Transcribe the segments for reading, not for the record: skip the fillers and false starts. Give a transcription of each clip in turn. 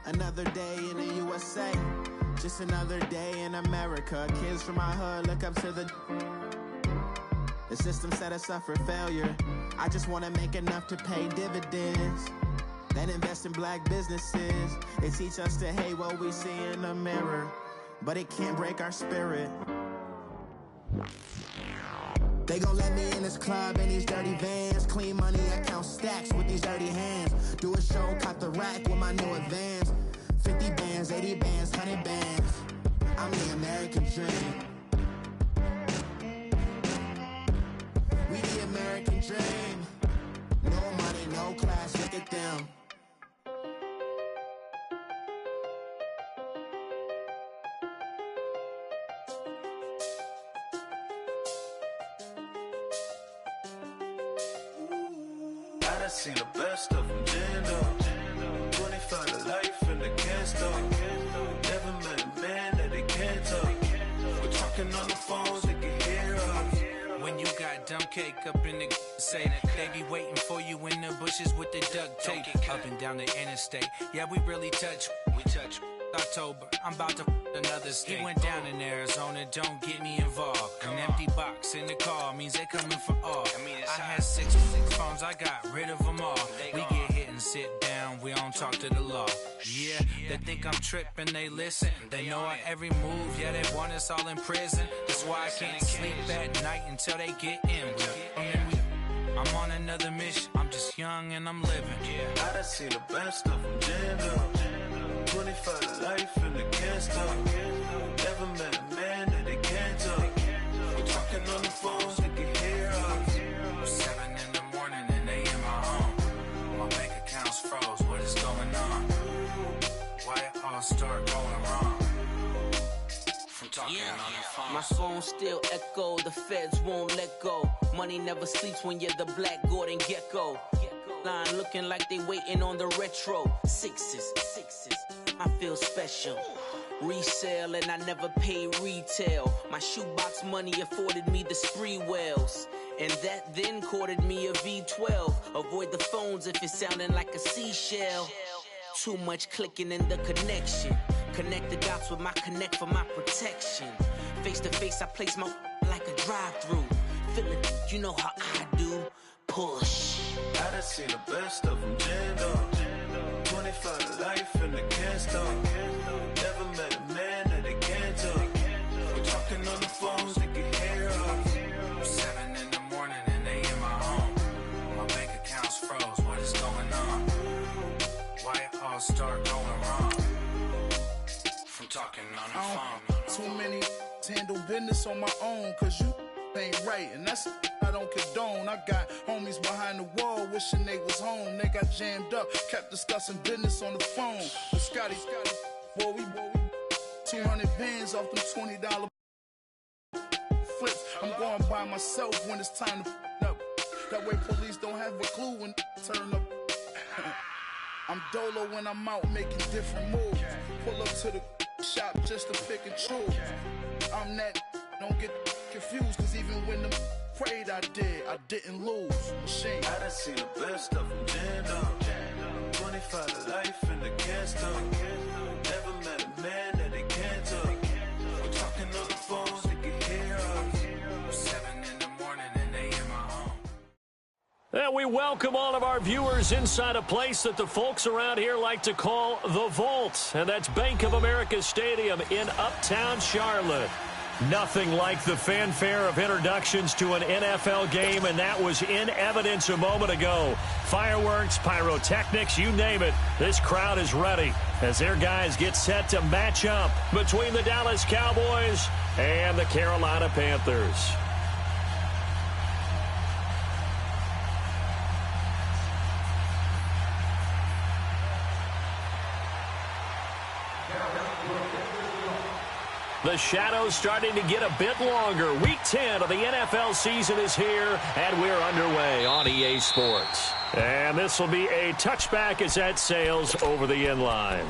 Another day in the USA, just another day in America. Kids from my hood look up to the system set us up for failure. I just want to make enough to pay dividends, then invest in black businesses. They teach us to hate what we see in the mirror, but it can't break our spirit. They gon' let me in this club in these dirty vans. Clean money, I count stacks with these dirty hands. Do a show, caught the rack with my new advance. 50 bands, 80 bands, 100 bands. I'm the American dream. We the American dream. No money, no class, look at them. I seen the best of them, Jando. 25 to life in the can't never met a man that they can't talk. We're talking on the phones, they can hear us. When you got dumb cake up in the say that they be waiting for you in the bushes with the duct tape. Up and down the interstate, yeah, we really touch. We touch. October, I'm about to another state. He went down in Arizona, don't get me involved. An empty box in the car means they coming for all. I had six phones, I got rid of them all. We get hit and sit down, we don't talk to the law. Yeah, they think I'm tripping, they listen. They know our every move, yeah, they want us all in prison. That's why I can't sleep at night until they get in. I'm on another mission, I'm just young and I'm living. I done seen the best of them, Jando. 25 to life in the can't stop. Never met a man that they can't talk. We're talking on the phones, they can hear us. 7 in the morning and they in my home. My bank account's froze, what is going on? Why it all start going wrong? From talking on the phone. My phone still echo, the feds won't let go. Money never sleeps when you're the Black Gordon Gecko. Line looking like they waiting on the retro. Sixes, I feel special. Resale and I never pay retail. My shoebox money afforded me the spree wells, and that then courted me a V12. Avoid the phones if it's sounding like a seashell. Too much clicking in the connection. Connect the dots with my connect for my protection. Face to face, I place my like a drive-through. Feeling, you know how I do. Push. I done seen the best of them, Jando. 25 to life in the can't stop. Never met a man that they can't talk. We're talking on the phones, they can hear us. 7 in the morning and they in my home. My bank account's froze, what is going on? Why it all start going wrong? From talking on the phone. Too many handle business on my own, cause you ain't right, and that's I don't condone. I got homies behind the wall wishing they was home. They got jammed up, kept discussing business on the phone. But Scotty, boy, we 200 bands off them $20 flips. I'm going by myself when it's time to up. That way police don't have a clue when turn up. I'm dolo when I'm out making different moves. Pull up to the shop just to pick and choose. I'm that, don't get confused, cause even when the prayed I didn't lose. Machine. I done seen the best of them, Jando. 25 to life in the can't stop. Never met a man that they can't talk. We're talking on the phones, they can hear us. 7 in the morning and they in my home. And we welcome all of our viewers inside a place that the folks around here like to call the Vault. And that's Bank of America Stadium in Uptown Charlotte. Nothing like the fanfare of introductions to an NFL game, and that was in evidence a moment ago. Fireworks, pyrotechnics, you name it. This crowd is ready as their guys get set to match up between the Dallas Cowboys and the Carolina Panthers. The shadows starting to get a bit longer. Week 10 of the NFL season is here, and we're underway on EA Sports. And this will be a touchback as that sails over the end line.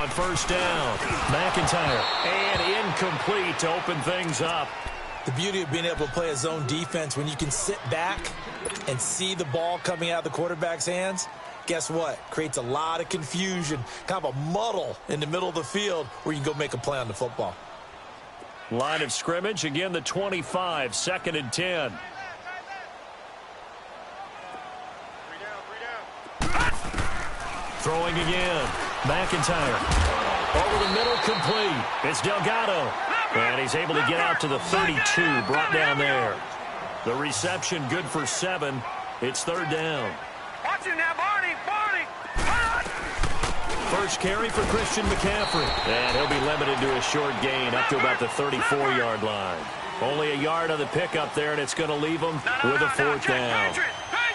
On first down, McIntyre. And incomplete to open things up. The beauty of being able to play a zone defense when you can sit back and see the ball coming out of the quarterback's hands, guess what? Creates a lot of confusion, kind of a muddle in the middle of the field where you can go make a play on the football. Line of scrimmage, again the 25, 2nd and 10. Throwing again, McIntyre. Over the middle, complete. It's Delgado. And he's able to get out to the 32, brought down there. The reception good for 7. It's 3rd down. Watch him now, Barney. First carry for Christian McCaffrey. And he'll be limited to a short gain up to about the 34-yard line. Only a yard on the pickup there, and it's going to leave him with a 4th down.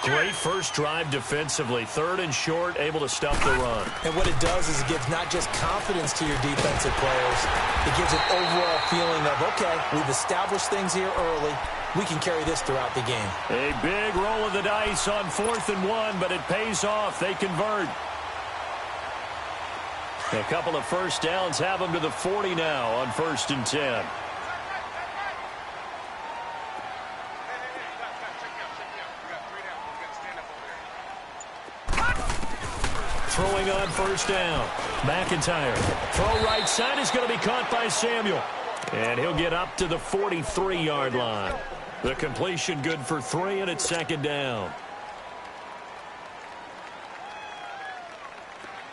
Great first drive defensively. 3rd and short, able to stop the run. And what it does is it gives not just confidence to your defensive players, it gives an overall feeling of, okay, we've established things here early. We can carry this throughout the game. A big roll of the dice on 4th and 1, but it pays off. They convert. A couple of first downs have them to the 40 now on 1st and 10. Throwing on first down. McIntyre. Throw right side is going to be caught by Samuel. And he'll get up to the 43-yard line. The completion good for 3, and it's 2nd down.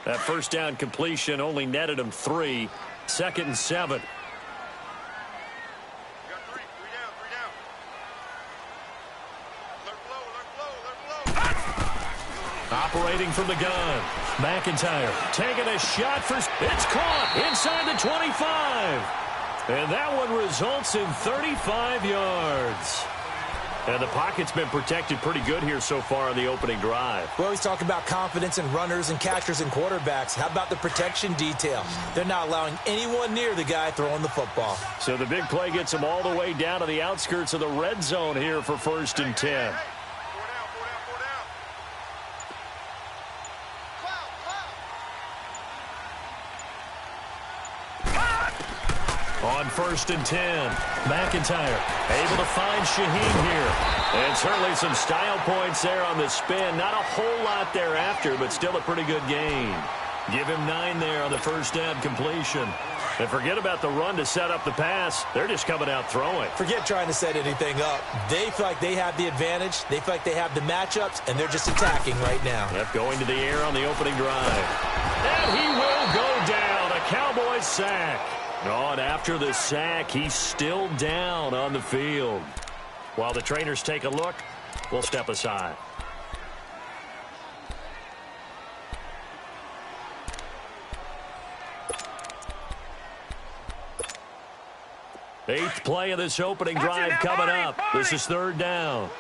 That first down completion only netted him 3. 2nd and 7. Operating from the gun. McIntyre taking a shot for... It's caught inside the 25. And that one results in 35 yards. And the pocket's been protected pretty good here so far on the opening drive. We always talk about confidence in runners and catchers and quarterbacks. How about the protection detail? They're not allowing anyone near the guy throwing the football. So the big play gets them all the way down to the outskirts of the red zone here for 1st and 10. On 1st and 10, McIntyre able to find Shaheen here. And certainly some style points there on the spin. Not a whole lot thereafter, but still a pretty good gain. Give him 9 there on the first down completion. And forget about the run to set up the pass. They're just coming out throwing. Forget trying to set anything up. They feel like they have the advantage. They feel like they have the matchups, and they're just attacking right now. Yep, going to the air on the opening drive. And he will go down. A Cowboys sack. Oh, and after the sack, he's still down on the field. While the trainers take a look, we'll step aside. Eighth play of this opening drive coming up. This is 3rd down.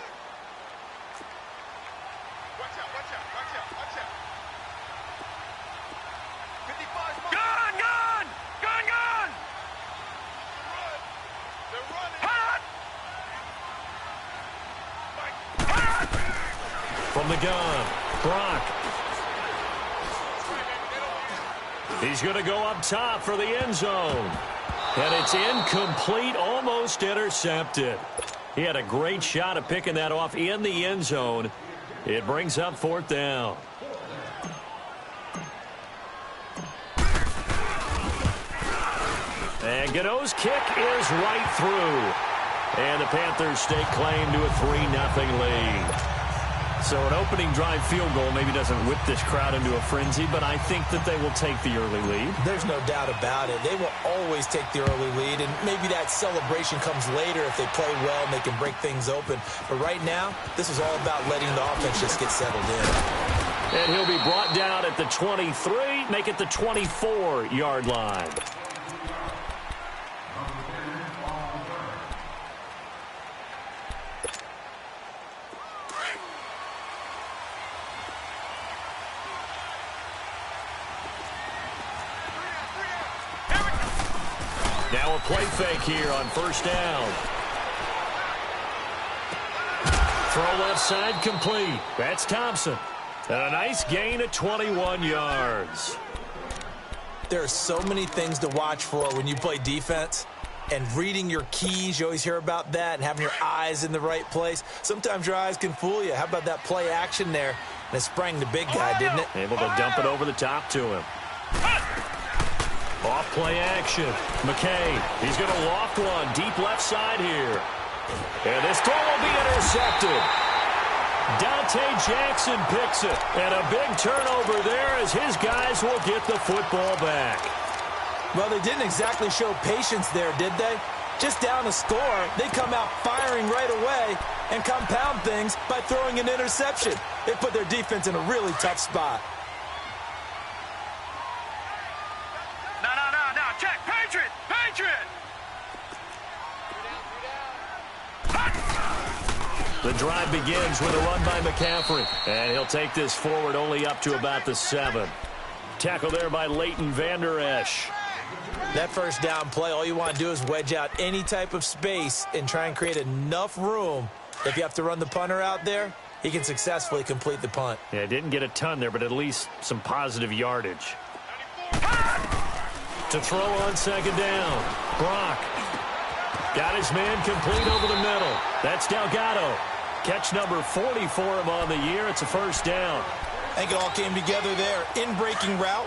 From the gun, Brock. He's going to go up top for the end zone. And it's incomplete, almost intercepted. He had a great shot at picking that off in the end zone. It brings up 4th down. And Gano's kick is right through. And the Panthers stake claim to a 3-0 lead. So an opening drive field goal maybe doesn't whip this crowd into a frenzy, but I think that they will take the early lead. There's no doubt about it. They will always take the early lead, and maybe that celebration comes later if they play well and they can break things open. But right now, this is all about letting the offense just get settled in. And he'll be brought down at the 23, make it the 24-yard line. Now a play fake here on first down. Throw left side complete. That's Thompson. And a nice gain of 21 yards. There are so many things to watch for when you play defense. And reading your keys, you always hear about that, and having your eyes in the right place. Sometimes your eyes can fool you. How about that play action there? And it sprang the big guy, didn't it? Able to dump it over the top to him. Off play action. McKay, he's going to loft one deep left side here. And this throw will be intercepted. Dante Jackson picks it. And a big turnover there as his guys will get the football back. Well, they didn't exactly show patience there, did they? Just down a score, they come out firing right away and compound things by throwing an interception. They put their defense in a really tough spot. No. Check. Patriot. The drive begins with a run by McCaffrey. And he'll take this forward only up to about the 7. Tackle there by Leighton Vander Esch. That first down play, all you want to do is wedge out any type of space and try and create enough room. If you have to run the punter out there, he can successfully complete the punt. Yeah, didn't get a ton there, but at least some positive yardage. To throw on second down. Brock got his man complete over the middle. That's Delgado. Catch number 40 for him on the year. It's a first down. I think it all came together there. In-breaking route,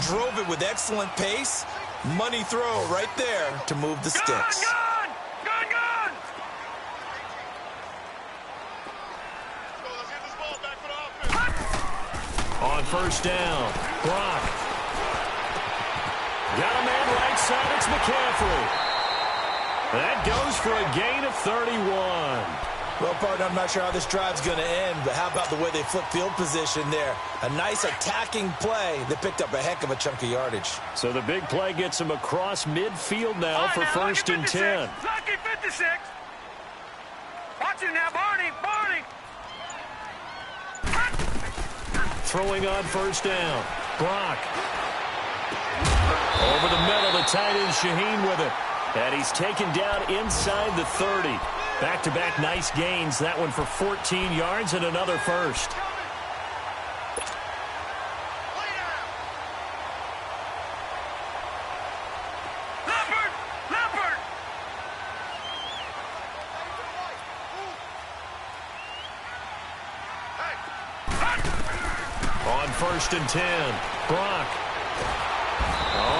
drove it with excellent pace. Money throw right there to move the sticks. Gun! On first down, Brock. Got a man right side, it's McCaffrey. That goes for a gain of 31. Well, partner, I'm not sure how this drive's going to end, but how about the way they flip field position there? A nice attacking play that picked up a heck of a chunk of yardage. So the big play gets him across midfield now for first and 10. Lucky 56. Watch it now, Barney. Throwing on first down. Brock. Over the middle, the tight end Shaheen with it. And he's taken down inside the 30. Back-to-back nice gains. That one for 14 yards and another first. Leopard! On first and 10, Brock.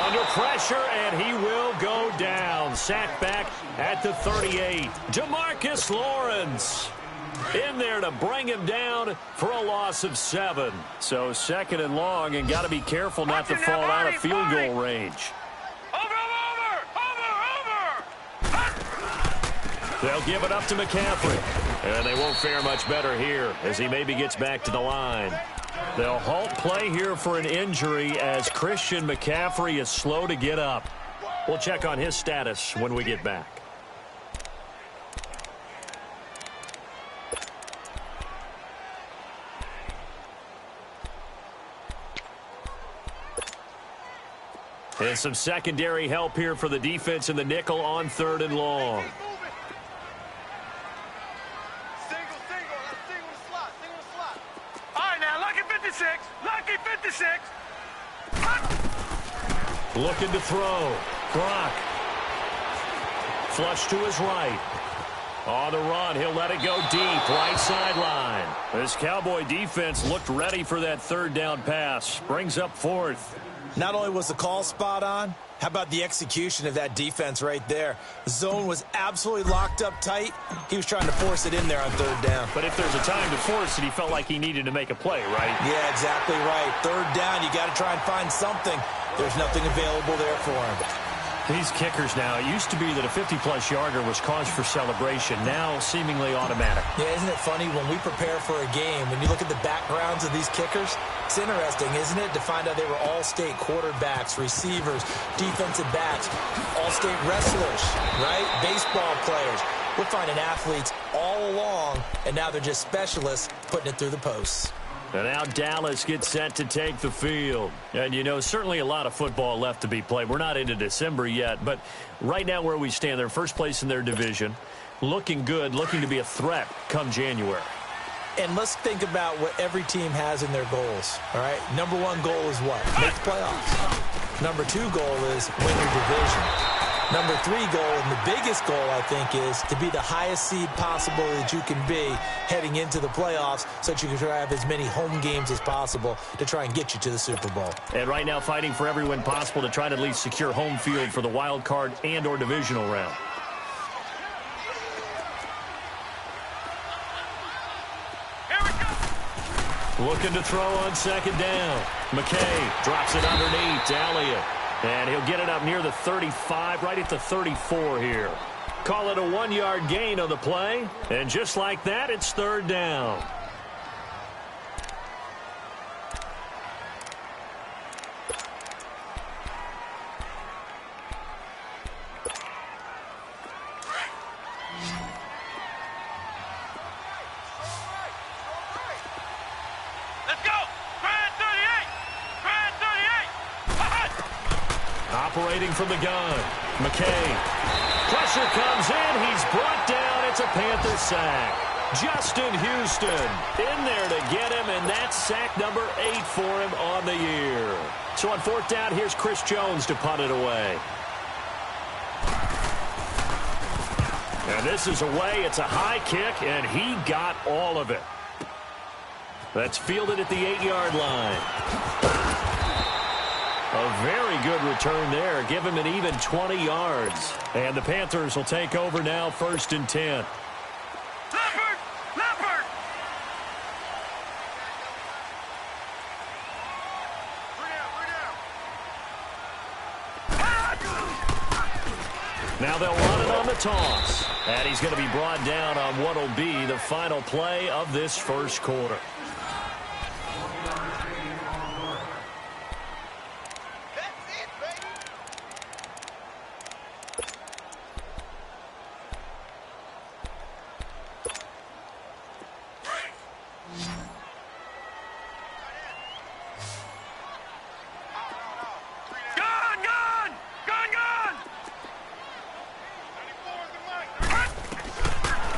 Under pressure, and he will go down. Sacked back at the 38. DeMarcus Lawrence in there to bring him down for a loss of 7. So second and long, and got to be careful not to fall out of field goal range. Over! They'll give it up to McCaffrey. And they won't fare much better here as he maybe gets back to the line. They'll halt play here for an injury as Christian McCaffrey is slow to get up. We'll check on his status when we get back. And some secondary help here for the defense in the nickel on third and long. Lucky 56. Looking to throw. Brock. Flush to his right. On the run, he'll let it go deep, right sideline. This Cowboy defense looked ready for that third down pass. Brings up fourth. Not only was the call spot on, how about the execution of that defense right there? The zone was absolutely locked up tight. He was trying to force it in there on third down. But if there's a time to force it, he felt like he needed to make a play, right? Yeah, exactly right. Third down, you got to try and find something. There's nothing available there for him. These kickers now, it used to be that a 50-plus yarder was cause for celebration. Now, seemingly automatic. Yeah, isn't it funny when we prepare for a game, when you look at the backgrounds of these kickers, it's interesting, isn't it, to find out they were all-state quarterbacks, receivers, defensive backs, all-state wrestlers, right? Baseball players. We're finding athletes all along, and now they're just specialists putting it through the posts. And now Dallas gets set to take the field. And, you know, certainly a lot of football left to be played. We're not into December yet, but right now where we stand, they're first place in their division. Looking good, looking to be a threat come January. And let's think about what every team has in their goals, all right? Number one goal is what? Make the playoffs. Number 2 goal is win your division. Number 3 goal, and the biggest goal, I think, is to be the highest seed possible that you can be heading into the playoffs so that you can try to have as many home games as possible to try and get you to the Super Bowl. And right now fighting for every win possible to try to at least secure home field for the wild card and or divisional round. Looking to throw on second down. McKay drops it underneath to Elliott. And he'll get it up near the 35, right at the 34 here. Call it a 1-yard gain on the play. And just like that, it's third down. Operating from the gun, McKay. Pressure comes in. He's brought down. It's a Panther sack. Justin Houston in there to get him, and that's sack number 8 for him on the year. So on fourth down, here's Chris Jones to punt it away. And this is away. It's a high kick, and he got all of it. That's fielded at the 8-yard line. A very good return there. Give him an even 20 yards. And the Panthers will take over now, 1st and 10. Leopard! Leopard! Now they'll run it on the toss. And he's going to be brought down on what will be the final play of this first quarter.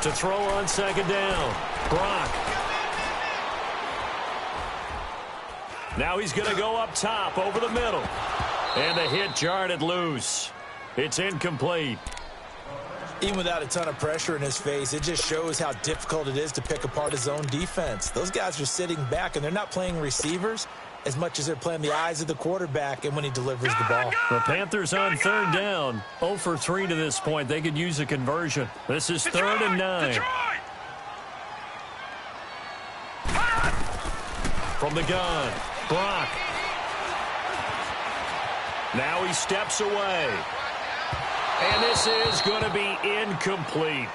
To throw on second down, Brock. Now he's going to go up top over the middle. And the hit jarred it loose. It's incomplete. Even without a ton of pressure in his face, it just shows how difficult it is to pick apart his own defense. Those guys are sitting back, and they're not playing receivers as much as they're playing the eyes of the quarterback and when he delivers the ball. The Panthers on third down. 0 for 3 to this point. They could use a conversion. This is 3rd and 9. From the gun, Brock. Now he steps away. And this is going to be incomplete.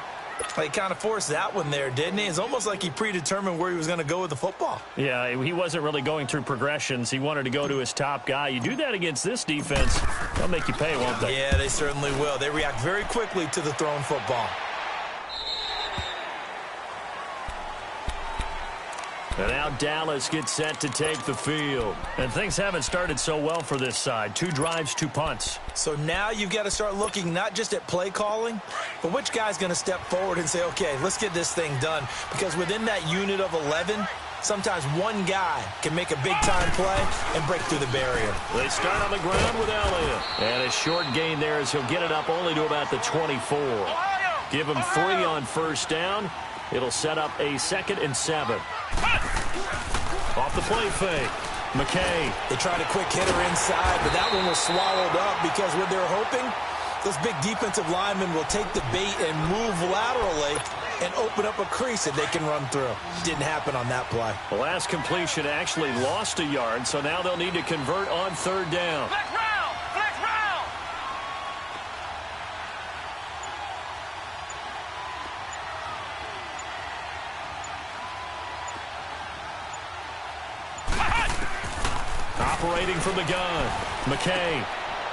He kind of forced that one there, didn't he? It's almost like he predetermined where he was going to go with the football. Yeah, he wasn't really going through progressions. He wanted to go to his top guy. You do that against this defense, they'll make you pay, won't they? Yeah, they certainly will. They react very quickly to the thrown football. And now Dallas gets set to take the field. And things haven't started so well for this side. 2 drives, 2 punts. So now you've got to start looking not just at play calling, but which guy's going to step forward and say, okay, let's get this thing done. Because within that unit of 11, sometimes one guy can make a big-time play and break through the barrier. They start on the ground with Elliott. And a short gain there as he'll get it up only to about the 24. Give him 3 on first down. It'll set up a 2nd and 7. Off the play fake. McKay. They tried a quick hitter inside, but that one was swallowed up because what they're hoping, those big defensive linemen will take the bait and move laterally and open up a crease that they can run through. Didn't happen on that play. The last completion actually lost a yard, so now they'll need to convert on third down. Flex round! Flex round! Operating from the gun, McKay.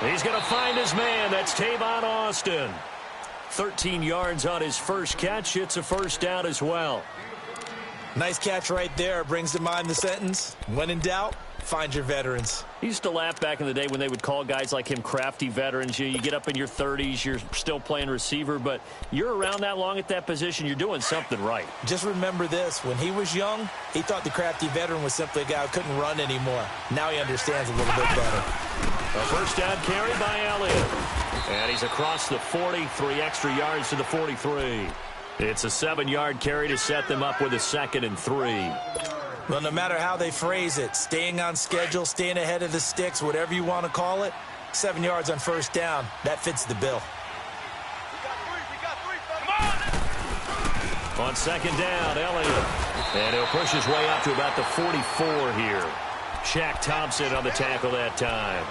He's going to find his man. That's Tavon Austin. 13 yards on his first catch. It's a first down as well. Nice catch right there. Brings to mind the sentence, when in doubt, find your veterans. He used to laugh back in the day when they would call guys like him crafty veterans. You get up in your 30s, you're still playing receiver, but you're around that long at that position, you're doing something right. Just remember this. When he was young, he thought the crafty veteran was simply a guy who couldn't run anymore. Now he understands a little bit better. A first down carry by Elliott. And he's across the 40, 3 extra yards to the 43. It's a 7-yard carry to set them up with a 2nd and 3. Well, no matter how they phrase it, staying on schedule, staying ahead of the sticks, whatever you want to call it, 7 yards on first down, that fits the bill. On 2nd down, Elliott. And he'll push his way up to about the 44 here. Shaq Thompson on the tackle that time.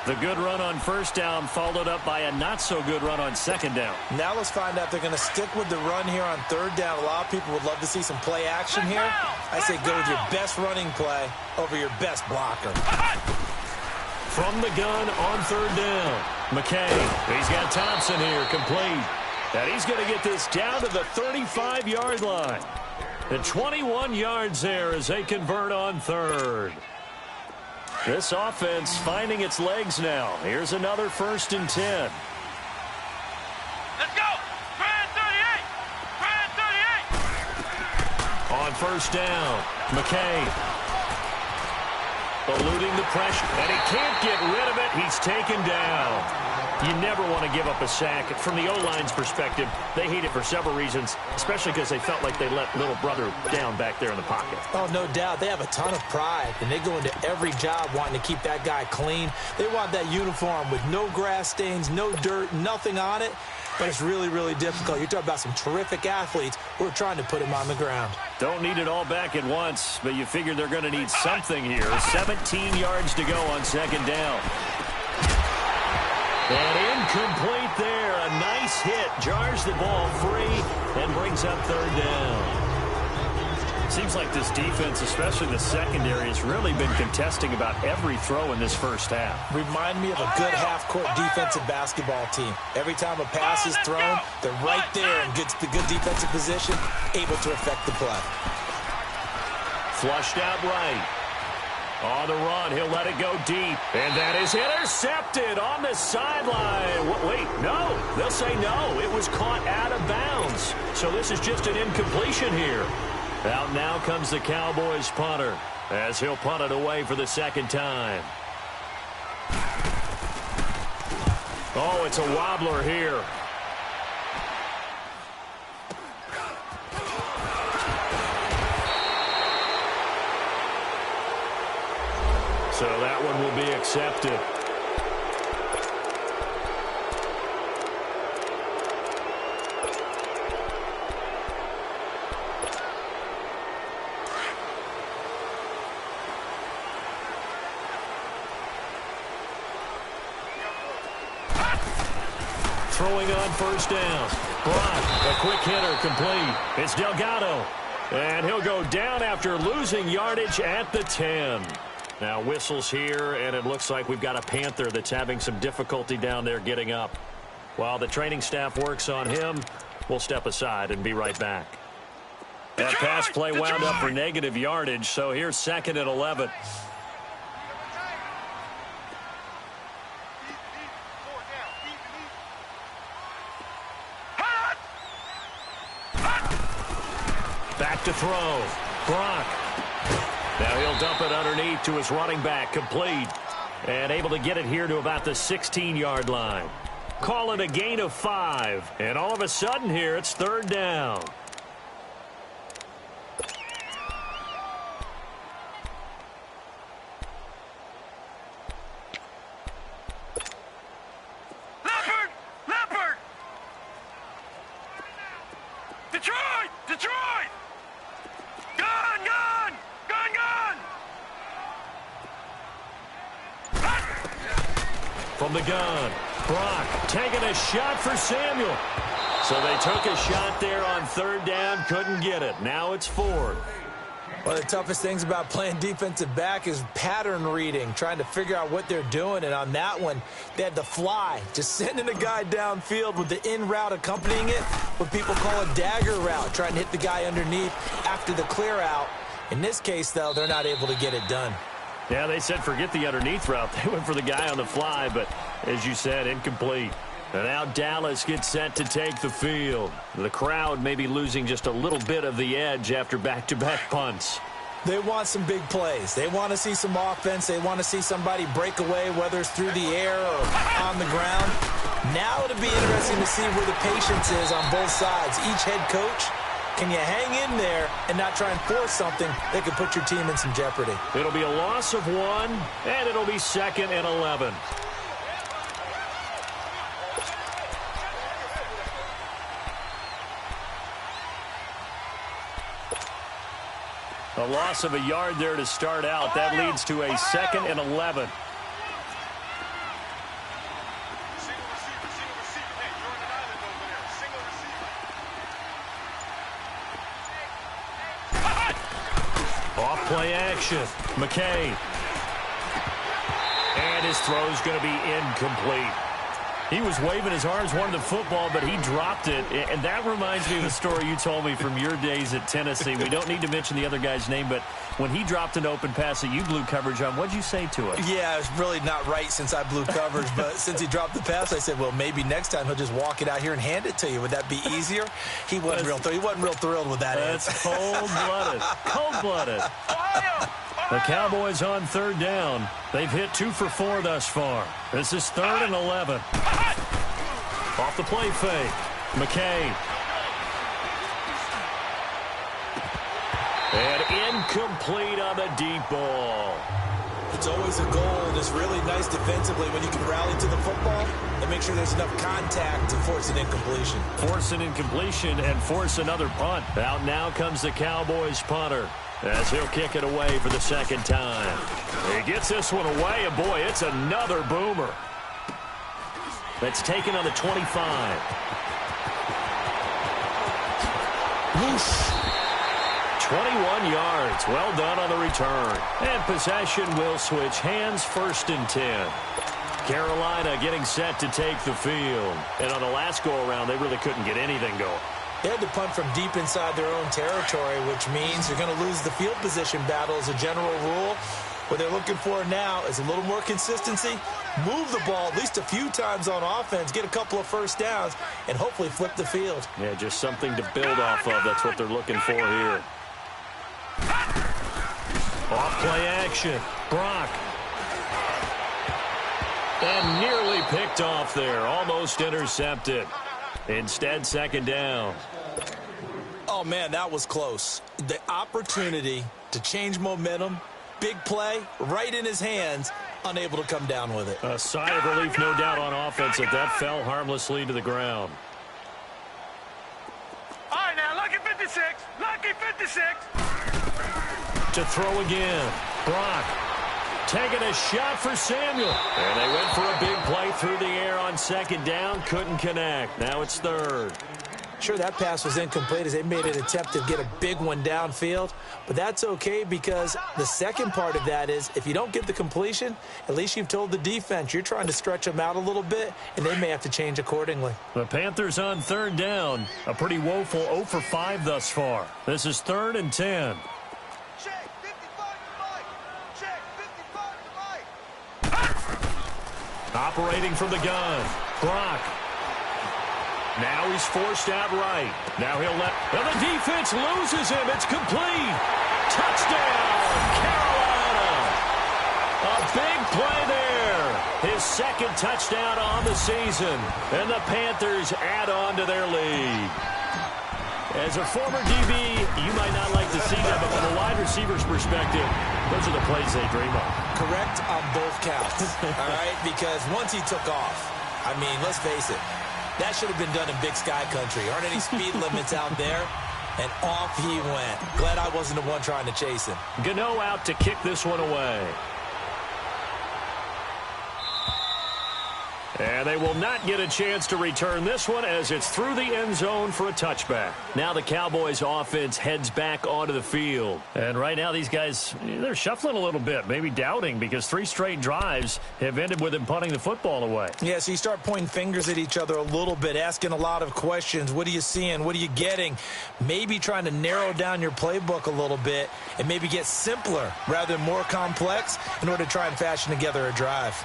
The good run on first down followed up by a not-so-good run on 2nd down. Now let's find out if they're going to stick with the run here on 3rd down. A lot of people would love to see some play action here. I say go with your best running play over your best blocker. From the gun on 3rd down, McKay. He's got Thompson here, complete. And he's going to get this down to the 35-yard line. And 21 yards there as they convert on 3rd. This offense finding its legs now. Here's another 1st and 10. Let's go! Brand 38! Brand 38! On first down, McKay. Eluding the pressure, and he can't get rid of it. He's taken down. You never want to give up a sack. From the O-line's perspective, they hate it for several reasons, especially because they felt like they let little brother down back there in the pocket. Oh, no doubt. They have a ton of pride, and they go into every job wanting to keep that guy clean. They want that uniform with no grass stains, no dirt, nothing on it. But it's really, really difficult. You're talking about some terrific athletes who are trying to put him on the ground. Don't need it all back at once, but you figure they're going to need something here. 17 yards to go on 2nd down. And incomplete there. A nice hit. Jars the ball free and brings up 3rd down. Seems like this defense, especially the secondary, has really been contesting about every throw in this first half. Remind me of a good half-court defensive basketball team. Every time a pass is thrown, they're right there in good defensive position, able to affect the play. Flushed out right. On the run, he'll let it go deep. And that is intercepted on the sideline. Wait, no. They'll say no. It was caught out of bounds. So this is just an incompletion here. Out now comes the Cowboys punter as he'll punt it away for the 2nd time. Oh, it's a wobbler here. So that one will be accepted. Throwing on first down. Brock, a quick hitter, complete. It's Delgado. And he'll go down after losing yardage at the 10. Now whistles here, and it looks like we've got a Panther that's having some difficulty down there getting up. While the training staff works on him, we'll step aside and be right back. That pass play wound up for negative yardage, so here's 2nd and 11. Back to throw. Brock. Now he'll dump it underneath to his running back, complete. And able to get it here to about the 16-yard line. Call it a gain of 5. And all of a sudden here, it's 3rd down. Leopard! Leopard! Detroit! Detroit! Gun! Gun! Gun! Gun! From the gun, Brock taking a shot for Samuel. So they took a shot there on 3rd down, couldn't get it. Now it's 4th. One of the toughest things about playing defensive back is pattern reading, trying to figure out what they're doing. And on that one, they had to fly, just sending a guy downfield with the in route accompanying it, what people call a dagger route, trying to hit the guy underneath after the clear out. In this case, though, they're not able to get it done. Yeah, they said forget the underneath route. They went for the guy on the fly, but as you said, incomplete. And now Dallas gets set to take the field. The crowd may be losing just a little bit of the edge after back-to-back punts. They want some big plays. They want to see some offense. They want to see somebody break away, whether it's through the air or on the ground. Now it'll be interesting to see where the patience is on both sides. Each head coach, can you hang in there and not try and force something that could put your team in some jeopardy? It'll be a loss of 1, and it'll be 2nd and 11. A loss of a yard there to start out. That leads to a 2nd and 11. Off-play action. McKay. And his throw's going to be incomplete. He was waving his arms, wanted the football, but he dropped it. And that reminds me of the story you told me from your days at Tennessee. We don't need to mention the other guy's name, but when he dropped an open pass that you blew coverage on, what'd you say to it? Yeah, it's really not right since I blew coverage, but since he dropped the pass, I said, well, maybe next time he'll just walk it out here and hand it to you. Would that be easier? He wasn't real thrilled with that answer. That's cold-blooded. Cold-blooded. The Cowboys on 3rd down. They've hit 2 for 4 thus far. This is 3rd and 11. Off the play fake. McKay. And incomplete on the deep ball. It's always a goal, and it's really nice defensively when you can rally to the football and make sure there's enough contact to force an incompletion. Force an incompletion and force another punt. Out now comes the Cowboys punter, as he'll kick it away for the 2nd time. He gets this one away, and boy, it's another boomer. That's taken on the 25. Whoosh. 21 yards. Well done on the return. And possession will switch hands, 1st and 10. Carolina getting set to take the field. And on the last go-around, they really couldn't get anything going. They had to punt from deep inside their own territory, which means you're going to lose the field position battle as a general rule. What they're looking for now is a little more consistency, move the ball at least a few times on offense, get a couple of first downs, and hopefully flip the field. Yeah, just something to build off of. That's what they're looking for here. Off-play action. Brock. And nearly picked off there. Almost intercepted. Instead, 2nd down. Oh, man, that was close. The opportunity to change momentum, big play, right in his hands, unable to come down with it. A sigh of relief, no doubt, on offense if that fell harmlessly to the ground. All right, now, lucky 56. Lucky 56. To throw again. Brock taking a shot for Samuel. And they went for a big play through the air on 2nd down. Couldn't connect. Now it's 3rd. Sure, that pass was incomplete as they made an attempt to get a big one downfield. But that's okay because the second part of that is if you don't get the completion, at least you've told the defense you're trying to stretch them out a little bit, and they may have to change accordingly. The Panthers on 3rd down. A pretty woeful 0 for 5 thus far. This is 3rd and 10. Check, 55 to right. Check, 55 to right. Operating from the gun. Brock. Now he's forced out right. Now he'll let... Well, the defense loses him. It's complete. Touchdown, Carolina. A big play there. His 2nd touchdown on the season. And the Panthers add on to their lead. As a former DB, you might not like to see that, but from a wide receiver's perspective, those are the plays they dream of. Correct on both counts, all right? Because once he took off, I mean, let's face it, that should have been done in Big Sky Country. Aren't any speed limits out there? And off he went. Glad I wasn't the one trying to chase him. Gano out to kick this one away. And they will not get a chance to return this one as it's through the end zone for a touchback. Now the Cowboys offense heads back onto the field. And right now these guys, they're shuffling a little bit, maybe doubting, because 3 straight drives have ended with them punting the football away. Yeah, so you start pointing fingers at each other a little bit, asking a lot of questions. What are you seeing? What are you getting? Maybe trying to narrow down your playbook a little bit and maybe get simpler rather than more complex in order to try and fashion together a drive.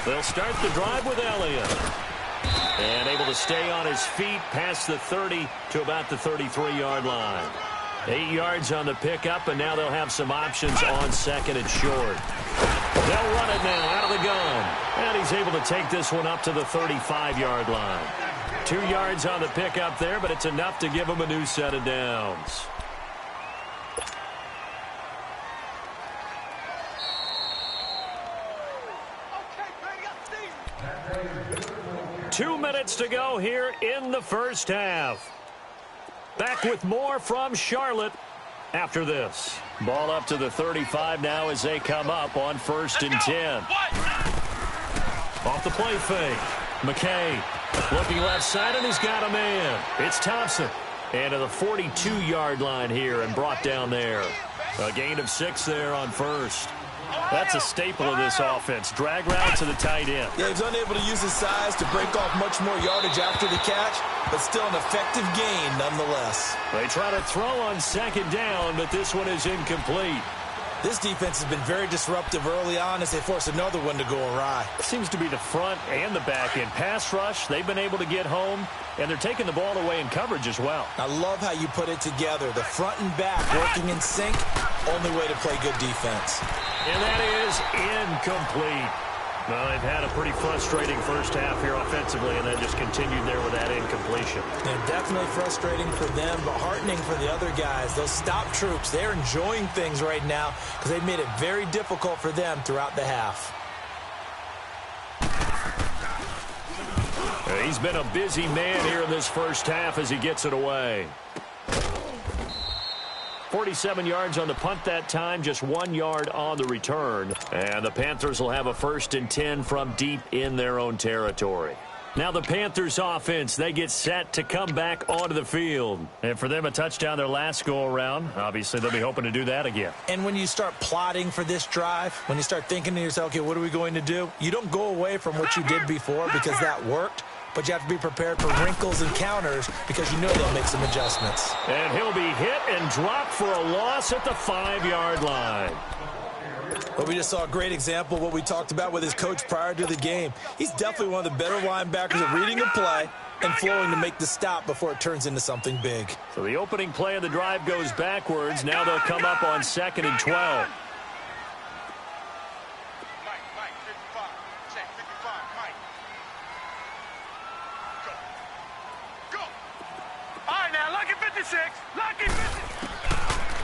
They'll start the drive with Elliott. And able to stay on his feet past the 30 to about the 33-yard line. 8 yards on the pickup, and now they'll have some options on second and short. They'll run it now out of the gun. And he's able to take this one up to the 35-yard line. 2 yards on the pickup there, but it's enough to give him a new set of downs. Okay, 2 minutes to go here in the first half. Back with more from Charlotte after this. Ball up to the 35 now as they come up on 1st and 10. Off the play fake. McKay looking left side, and he's got a man. It's Thompson. And to the 42-yard line here and brought down there. A gain of 6 there on 1st. That's a staple of this offense. Drag route to the tight end. Yeah, he's unable to use his size to break off much more yardage after the catch, but still an effective gain nonetheless. They try to throw on 2nd down, but this one is incomplete. This defense has been very disruptive early on as they force another one to go awry. Seems to be the front and the back end. Pass rush, they've been able to get home, and they're taking the ball away in coverage as well. I love how you put it together. The front and back working in sync, only way to play good defense. And that is incomplete. Well, they've had a pretty frustrating first half here offensively, and then just continued there with that incompletion. And definitely frustrating for them, but heartening for the other guys. Those stop troops, they're enjoying things right now because they've made it very difficult for them throughout the half. He's been a busy man here in this first half as he gets it away. 47 yards on the punt that time, just 1 yard on the return. And the Panthers will have a 1st and 10 from deep in their own territory. Now the Panthers offense, they get set to come back onto the field. And for them, a touchdown their last go-around. Obviously, they'll be hoping to do that again. And when you start plotting for this drive, when you start thinking to yourself, okay, what are we going to do? You don't go away from what you did before because that worked. But you have to be prepared for wrinkles and counters because you know they'll make some adjustments. And he'll be hit and dropped for a loss at the 5-yard line. But we just saw a great example of what we talked about with his coach prior to the game. He's definitely one of the better linebackers at reading a play and flowing to make the stop before it turns into something big. So the opening play of the drive goes backwards. Now they'll come up on 2nd and 12.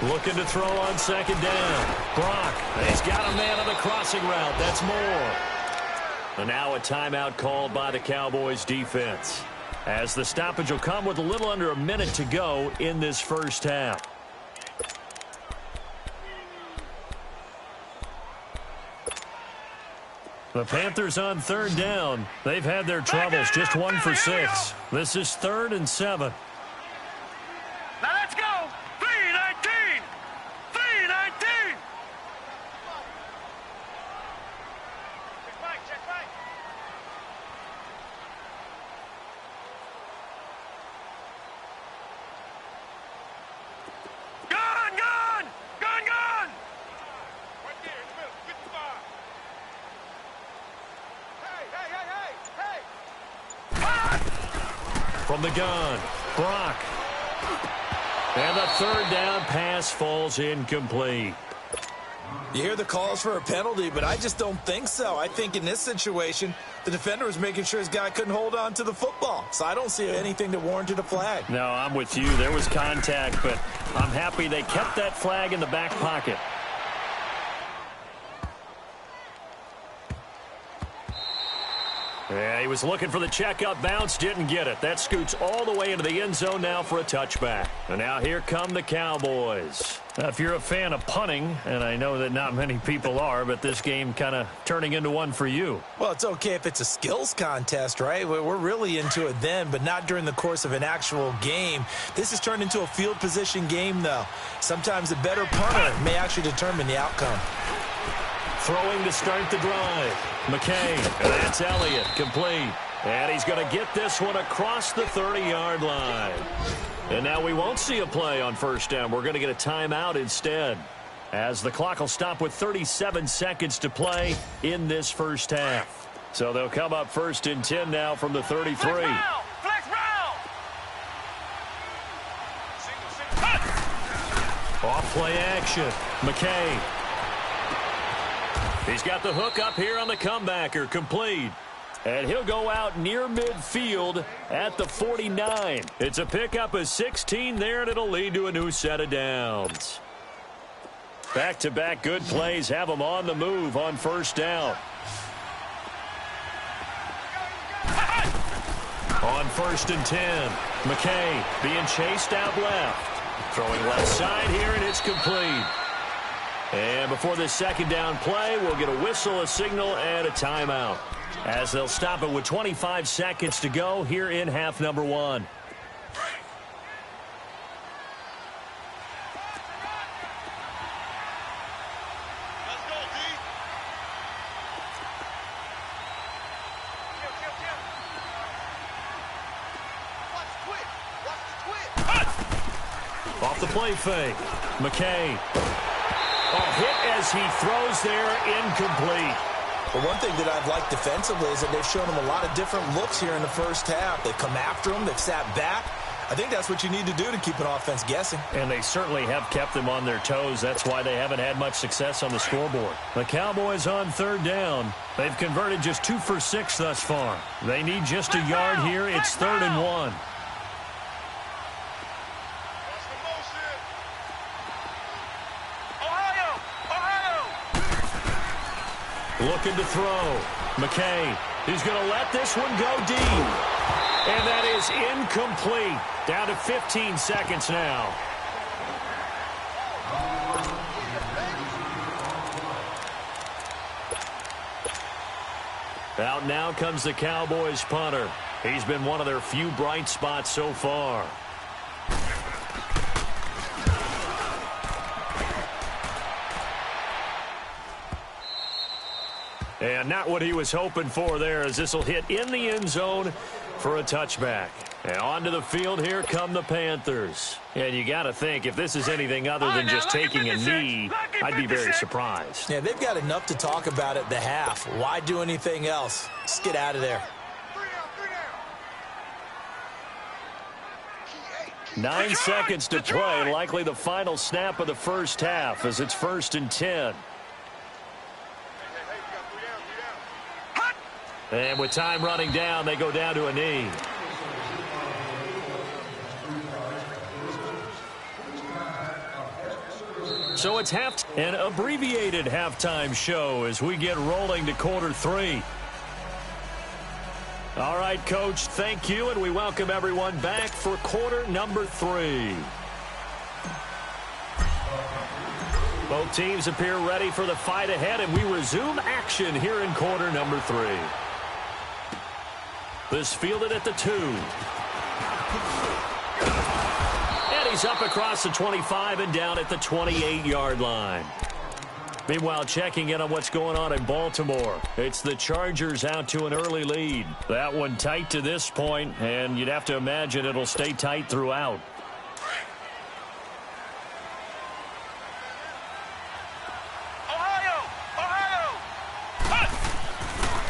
Looking to throw on 2nd down. Brock, he's got a man on the crossing route. That's more. And now a timeout called by the Cowboys defense, as the stoppage will come with a little under a minute to go in this first half. The Panthers on 3rd down. They've had their troubles, just 1 for 6. This is 3rd and 7. Now let's go! 3-19! 3-19! Check right. Gone! Gone! Gone! Gone! Right there in the middle, 55. Hey! From the gun, Brock. And the 3rd down pass falls incomplete. You hear the calls for a penalty, but I just don't think so. I think in this situation, the defender was making sure his guy couldn't hold on to the football. So I don't see anything that warranted a flag. No, I'm with you. There was contact, but I'm happy they kept that flag in the back pocket. Yeah, he was looking for the checkup bounce, didn't get it. That scoots all the way into the end zone now for a touchback. And now here come the Cowboys. Now, if you're a fan of punting, and I know that not many people are, but this game kind of turning into one for you. Well, it's okay if it's a skills contest, right? We're really into it then, but not during the course of an actual game. This has turned into a field position game, though. Sometimes a better punter may actually determine the outcome. Throwing to start the drive. McKay, and that's Elliott, complete. And he's going to get this one across the 30-yard line. And now we won't see a play on 1st down. We're going to get a timeout instead, as the clock will stop with 37 seconds to play in this first half. So they'll come up 1st and 10 now from the 33. Flex route! Off play action. McKay. He's got the hook up here on the comebacker. Complete. And he'll go out near midfield at the 49. It's a pickup of 16 there, and it'll lead to a new set of downs. Back-to-back good plays have them on the move on first down. On 1st and 10, McKay being chased out left. Throwing left side here, and it's complete. And before this second down play, we'll get a whistle, a signal, and a timeout, as they'll stop it with 25 seconds to go here in half number 1. Off the play fake. McKay. Hit as he throws there, incomplete. Well, one thing that I've liked defensively is that they've shown him a lot of different looks here in the first half. They've come after him. They've sat back. I think that's what you need to do to keep an offense guessing. And they certainly have kept them on their toes. That's why they haven't had much success on the scoreboard. The Cowboys on 3rd down. They've converted just 2 for 6 thus far. They need just a yard here. It's 3rd and 1. Looking to throw. McKay. He's going to let this one go deep. And that is incomplete. Down to 15 seconds now. Out now comes the Cowboys punter. He's been one of their few bright spots so far. And not what he was hoping for there, as this will hit in the end zone for a touchback. And onto the field, here come the Panthers. And you got to think, if this is anything other than just taking a knee, I'd be very surprised. Yeah, they've got enough to talk about at the half. Why do anything else? Just get out of there. 9 seconds to play, likely the final snap of the first half, as it's 1st and 10. And with time running down, they go down to a knee. So it's an abbreviated halftime show as we get rolling to quarter 3. All right, Coach, thank you, and we welcome everyone back for quarter number 3. Both teams appear ready for the fight ahead, and we resume action here in quarter number 3. This fielded at the 2. And he's up across the 25 and down at the 28-yard line. Meanwhile, checking in on what's going on in Baltimore. It's the Chargers out to an early lead. That one tight to this point, and you'd have to imagine it'll stay tight throughout.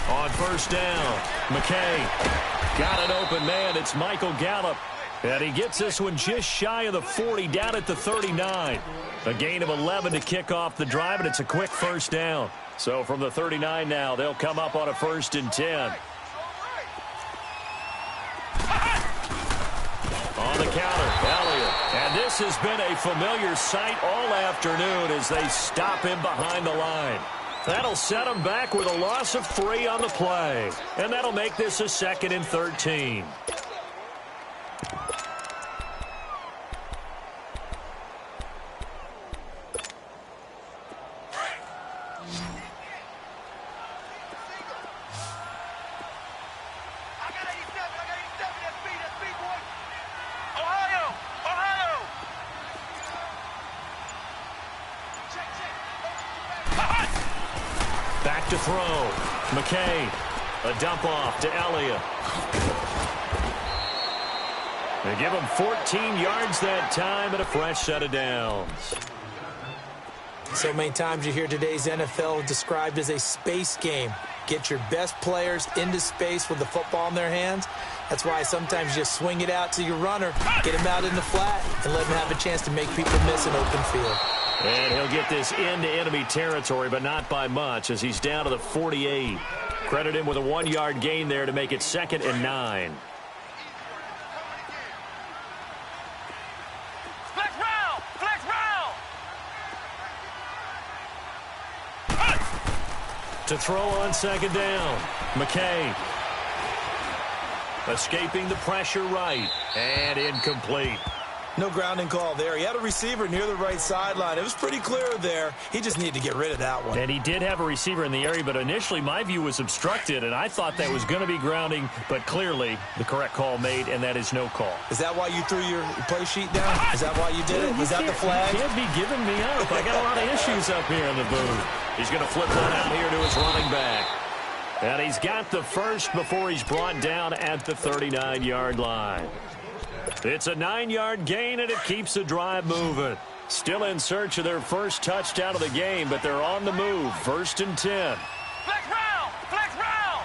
On first down, McKay got an open man. It's Michael Gallup. And he gets this one just shy of the 40, down at the 39. A gain of 11 to kick off the drive, and it's a quick first down. So from the 39 now, they'll come up on a 1st and 10. On the counter, Elliott. And this has been a familiar sight all afternoon as they stop him behind the line. That'll set him back with a loss of 3 on the play. And that'll make this a 2nd and 13. Back to throw. McKay. A dump off to Elliott. They give him 14 yards that time and a fresh set of downs. So many times you hear today's NFL described as a space game. get your best players into space with the football in their hands. That's why sometimes you just swing it out to your runner, get him out in the flat, and let him have a chance to make people miss an open field. And he'll get this into enemy territory, but not by much, as he's down to the 48. Credit him with a 1-yard gain there to make it 2nd and 9. Flex round! Flex round! To throw on 2nd down, McKay. Escaping the pressure right, and incomplete. No grounding call there. He had a receiver near the right sideline. It was pretty clear there. He just needed to get rid of that one. And he did have a receiver in the area, but initially my view was obstructed, and I thought that was going to be grounding, but clearly the correct call made, and that is no call. Is that why you threw your play sheet down? Is that why you did it? Was that the flag? You can't be giving me up. I got a lot of issues up here in the booth. He's going to flip one out here to his running back. And he's got the first before he's brought down at the 39-yard line. It's a 9-yard gain, and it keeps the drive moving. Still in search of their first touchdown of the game, but they're on the move. 1st and 10. Flex round! Flex round!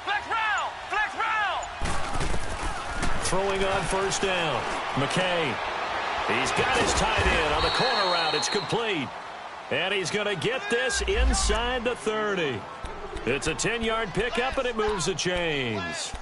Flex round! Flex round! Throwing on 1st down. McKay. He's got his tight end on the corner route. It's complete. And he's going to get this inside the 30. It's a 10-yard pickup, and it moves the chains.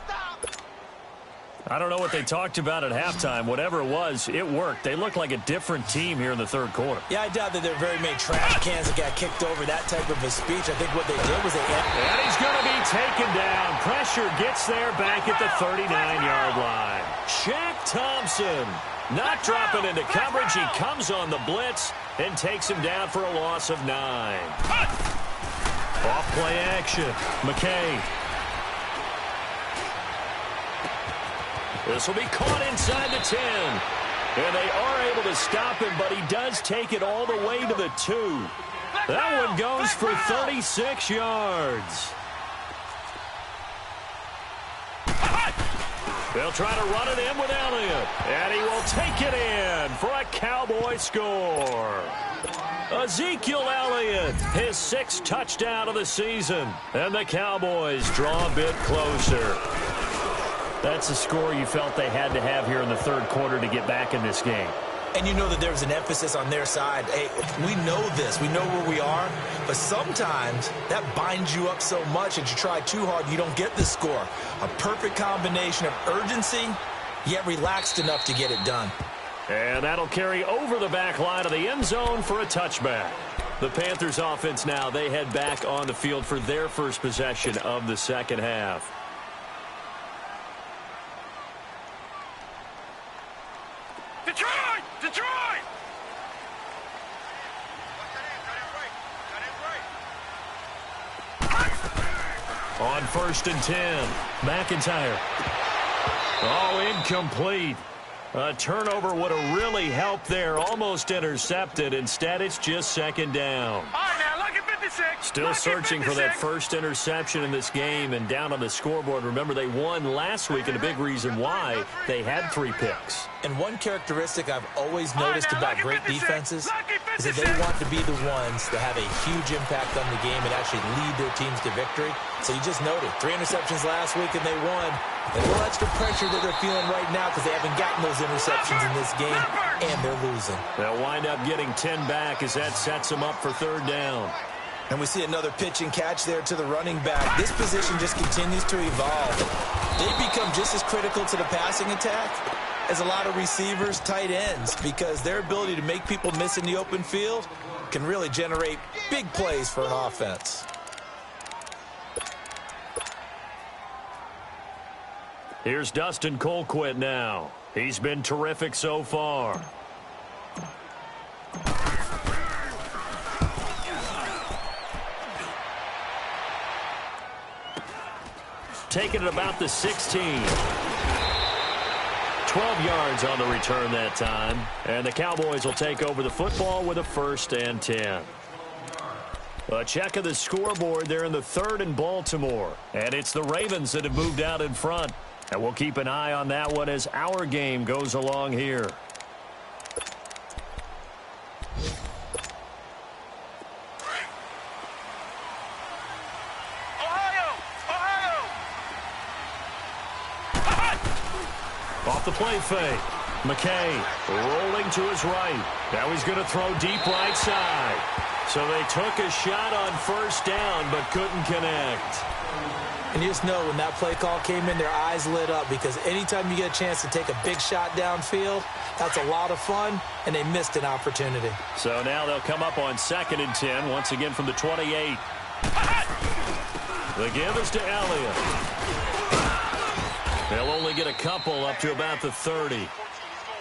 I don't know what they talked about at halftime. Whatever it was, it worked. They looked like a different team here in the 3rd quarter. Yeah, I doubt that there are very many trash cans that got kicked over that type of a speech. I think what they did was they... And he's going to be taken down. Pressure gets there back at the 39-yard line. Shaq Thompson not dropping into coverage. He comes on the blitz and takes him down for a loss of 9. Off play action. McKay. This will be caught inside the 10. And they are able to stop him, but he does take it all the way to the 2. That one goes for 36 yards. They'll try to run it in with Elliott. And he will take it in for a Cowboy score. Ezekiel Elliott, his 6th touchdown of the season. And the Cowboys draw a bit closer. That's a score you felt they had to have here in the 3rd quarter to get back in this game. And you know that there was an emphasis on their side. Hey, we know this. We know where we are. But sometimes that binds you up so much that you try too hard, you don't get the score. A perfect combination of urgency, yet relaxed enough to get it done. And that'll carry over the back line of the end zone for a touchback. The Panthers offense now, they head back on the field for their first possession of the 2nd half. Detroit! Detroit! On 1st and 10, McIntyre. Oh, incomplete. A turnover would have really helped there. Almost intercepted. Instead, it's just 2nd down. All right, now, look at 56. Still searching for that first interception in this game, and down on the scoreboard. Remember, they won last week, and a big reason why they had 3 picks. And one characteristic I've always noticed about great defenses is that they want to be the ones that have a huge impact on the game and actually lead their teams to victory. So you just noted 3 interceptions last week, and they won. A little extra pressure that they're feeling right now because they haven't gotten those interceptions in this game, and they're losing. They'll wind up getting 10 back as that sets them up for 3rd down. And we see another pitch and catch there to the running back. This position just continues to evolve. They become just as critical to the passing attack as a lot of receivers, tight ends, because their ability to make people miss in the open field can really generate big plays for an offense. Here's Dustin Colquitt now. He's been terrific so far. Taking it about the 16. 12 yards on the return that time. And the Cowboys will take over the football with a 1st and 10. A check of the scoreboard there in the 3rd in Baltimore. And it's the Ravens that have moved out in front. And we'll keep an eye on that one as our game goes along here. Off the play fake. McKay rolling to his right. Now he's going to throw deep right side. So they took a shot on first down but couldn't connect. And you just know when that play call came in, their eyes lit up, because anytime you get a chance to take a big shot downfield, that's a lot of fun, and they missed an opportunity. So now they'll come up on 2nd and 10, once again from the 28. The give is to Elliott. They'll only get a couple up to about the 30.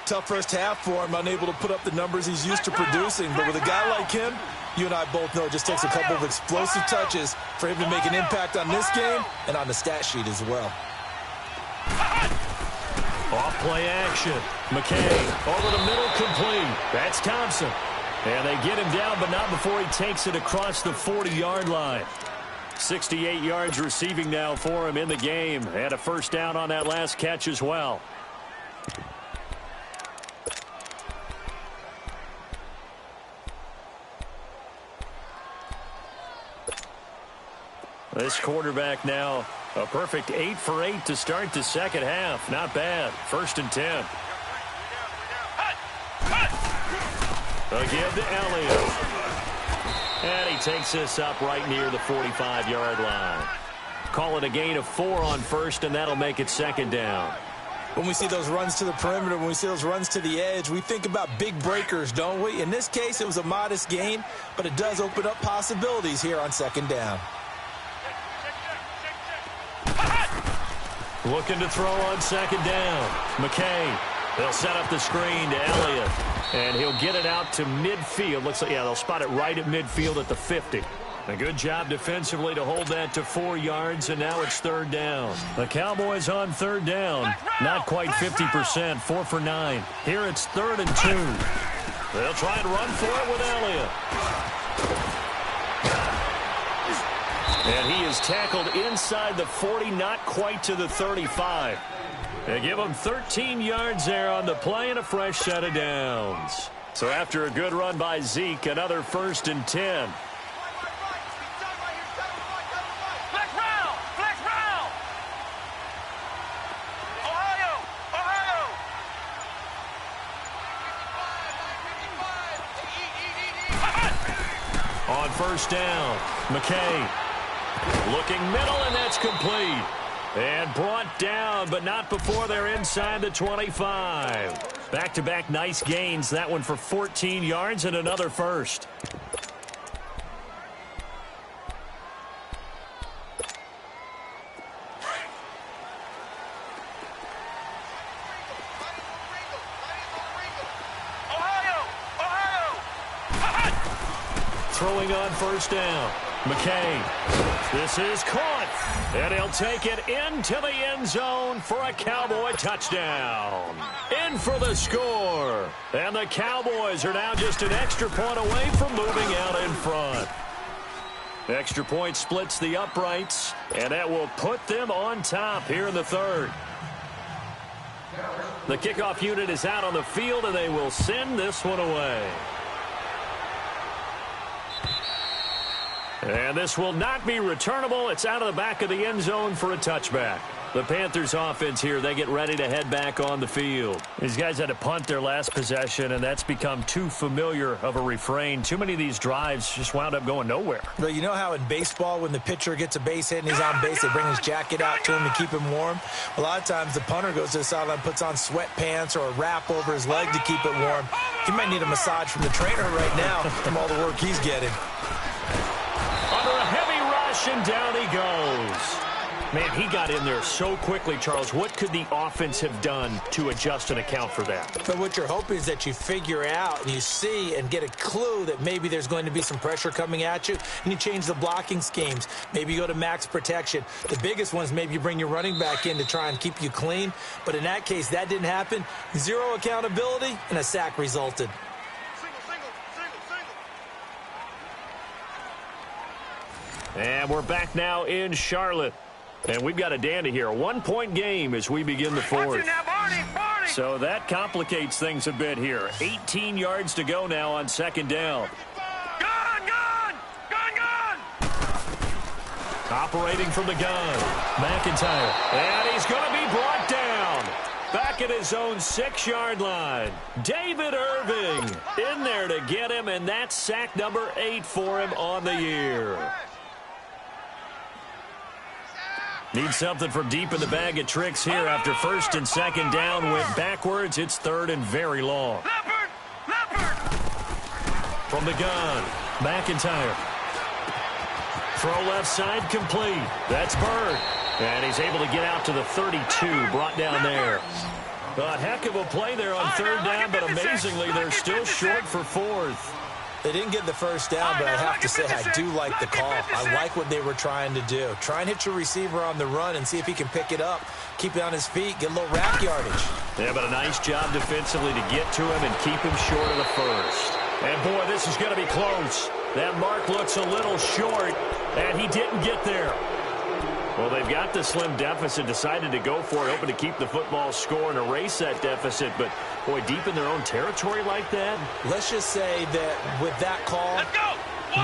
Tough first half for him, unable to put up the numbers he's used to producing. But with a guy like him, you and I both know it just takes a couple of explosive touches for him to make an impact on this game and on the stat sheet as well. Off play action. McKay over the middle, complete. That's Thompson. And they get him down, but not before he takes it across the 40-yard line. 68 yards receiving now for him in the game. And a first down on that last catch as well. This quarterback now a perfect 8 for 8 to start the second half. Not bad. 1st and 10. Again to Elliott. And he takes this up right near the 45-yard line. Call it a gain of 4 on first, and that'll make it 2nd down. When we see those runs to the perimeter, when we see those runs to the edge, we think about big breakers, don't we? In this case, it was a modest gain, but it does open up possibilities here on 2nd down. Looking to throw on 2nd down. McKay. They'll set up the screen to Elliott. And he'll get it out to midfield. Looks like, yeah, they'll spot it right at midfield at the 50. A good job defensively to hold that to 4 yards, and now it's 3rd down. The Cowboys on 3rd down. Not quite 50%, 4 for 9. Here it's 3rd and 2. They'll try and run for it with Elliott. And he is tackled inside the 40, not quite to the 35. They give him 13 yards there on the play and a fresh set of downs. So after a good run by Zeke, another 1st and 10. Flex round! Flex round! Ohio! Ohio! On 1st down, McKay looking middle, and that's complete. And brought down, but not before they're inside the 25. Back-to-back nice gains. That one for 14 yards and another first. Ohio! Ohio! Throwing on 1st down. McKay. This is caught. And he'll take it into the end zone for a Cowboy touchdown. In for the score. And the Cowboys are now just an extra point away from moving out in front. Extra point splits the uprights, and that will put them on top here in the 3rd. The kickoff unit is out on the field, and they will send this one away. And this will not be returnable. It's out of the back of the end zone for a touchback. The Panthers offense here, they get ready to head back on the field. These guys had to punt their last possession, and that's become too familiar of a refrain. Too many of these drives just wound up going nowhere. But you know how in baseball, when the pitcher gets a base hit and he's on base, they bring his jacket out to him to keep him warm? A lot of times the punter goes to the sideline, puts on sweatpants or a wrap over his leg to keep it warm. He might need a massage from the trainer right now from all the work he's getting. Under a heavy rush, and down he goes. Man, he got in there so quickly, Charles. What could the offense have done to adjust and account for that? But what you're hoping is that you figure out and you see and get a clue that maybe there's going to be some pressure coming at you, and you change the blocking schemes. Maybe you go to max protection. The biggest one is maybe you bring your running back in to try and keep you clean. But in that case, that didn't happen. Zero accountability, and a sack resulted. And we're back now in Charlotte. And we've got a dandy here. A 1-point game as we begin the 4th. So that complicates things a bit here. 18 yards to go now on 2nd down. Gun! Gun! Gun! Gun! Operating from the gun. McIntyre. And he's going to be brought down. Back back at his own 6-yard line. David Irving in there to get him, and that's sack number 8 for him on the year. Need something from deep in the bag of tricks here after 1st and 2nd down went backwards. It's 3rd and very long. From the gun, McIntyre. Throw left side complete. That's Bird. And he's able to get out to the 32, brought down there. A heck of a play there on 3rd down, but amazingly, they're still short for 4th. They didn't get the 1st down, but I have to say I do like the call. I like what they were trying to do. Try and hit your receiver on the run and see if he can pick it up, keep it on his feet, get a little rack yardage. Yeah, but a nice job defensively to get to him and keep him short of the 1st. And, boy, this is going to be close. That mark looks a little short, and he didn't get there. Well, they've got the slim deficit, decided to go for it, hoping to keep the football score and erase that deficit. But, boy, deep in their own territory like that. Let's just say that with that call,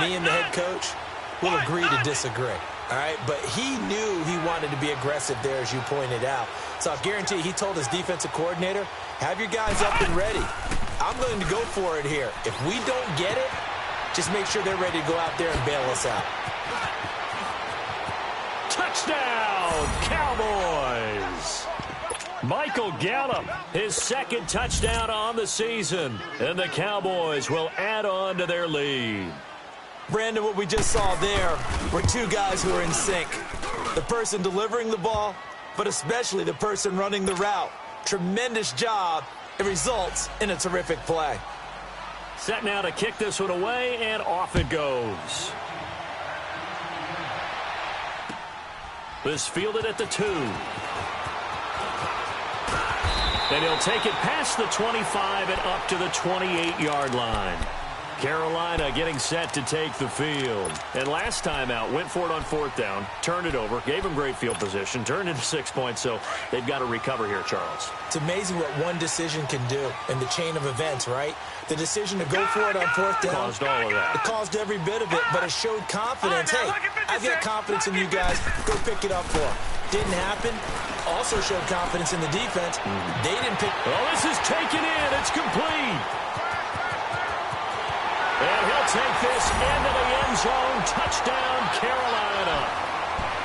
me and the head coach will agree to disagree. All right, but he knew he wanted to be aggressive there, as you pointed out. So I guarantee he told his defensive coordinator, have your guys up and ready. I'm going to go for it here. If we don't get it, just make sure they're ready to go out there and bail us out. Touchdown, Cowboys! Michael Gallup, his 2nd touchdown on the season. And the Cowboys will add on to their lead. Brandon, what we just saw there were 2 guys who are in sync. The person delivering the ball, but especially the person running the route. Tremendous job. It results in a terrific play. Set now to kick this one away, and off it goes. This fielded at the 2. And he'll take it past the 25 and up to the 28-yard line. Carolina getting set to take the field. And last time out, went for it on 4th down, turned it over, gave him great field position, turned into 6 points, so they've got to recover here, Charles. It's amazing what one decision can do in the chain of events, right? The decision to go for it on 4th down. Caused all of that. It caused every bit of it, but it showed confidence. Hey, I've got confidence in you guys. Go pick it up for them. Didn't happen. Also showed confidence in the defense. They didn't pick. Oh, this is taken in. It's complete. And he'll take this into the end zone. Touchdown, Carolina.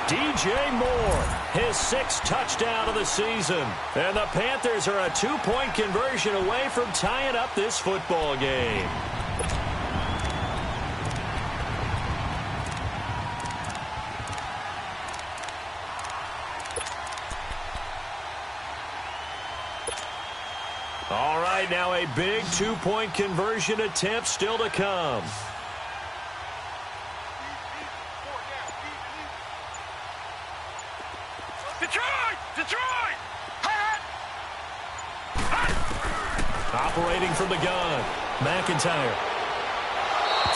DJ Moore, his 6th touchdown of the season. And the Panthers are a 2-point conversion away from tying up this football game. All right, now a big 2-point conversion attempt still to come. Detroit! Operating from the gun, McIntyre.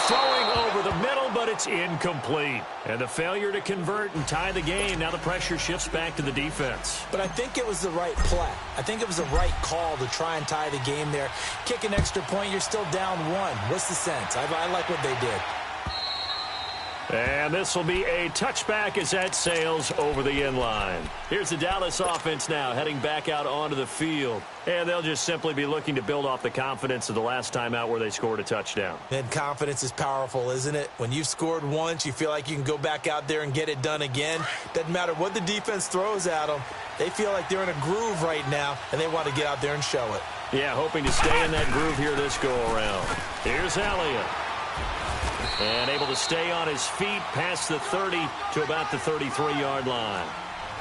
Throwing over the middle, but it's incomplete. And the failure to convert and tie the game. Now the pressure shifts back to the defense. But I think it was the right play. I think it was the right call to try and tie the game there. Kick an extra point, you're still down 1. What's the sense? I like what they did. And this will be a touchback as that sails over the end line. Here's the Dallas offense now heading back out onto the field. And they'll just simply be looking to build off the confidence of the last time out where they scored a touchdown. And confidence is powerful, isn't it? When you've scored once, you feel like you can go back out there and get it done again. Doesn't matter what the defense throws at them. They feel like they're in a groove right now, and they want to get out there and show it. Yeah, hoping to stay in that groove here this go-around. Here's Elliott. And able to stay on his feet past the 30 to about the 33-yard line.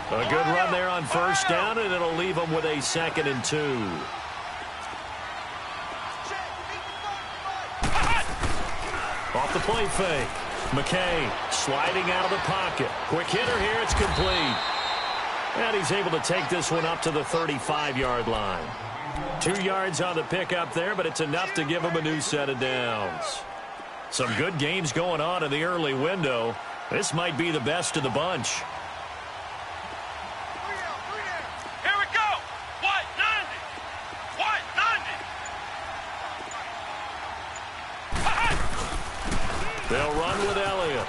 A good run there on 1st down, and it'll leave them with a 2nd and 2. Off the play fake. McKay sliding out of the pocket. Quick hitter here. It's complete. And he's able to take this one up to the 35-yard line. 2 yards on the pickup there, but it's enough to give him a new set of downs. Some good games going on in the early window. This might be the best of the bunch. Here we go. White 90. White 90. They'll run with Elliott.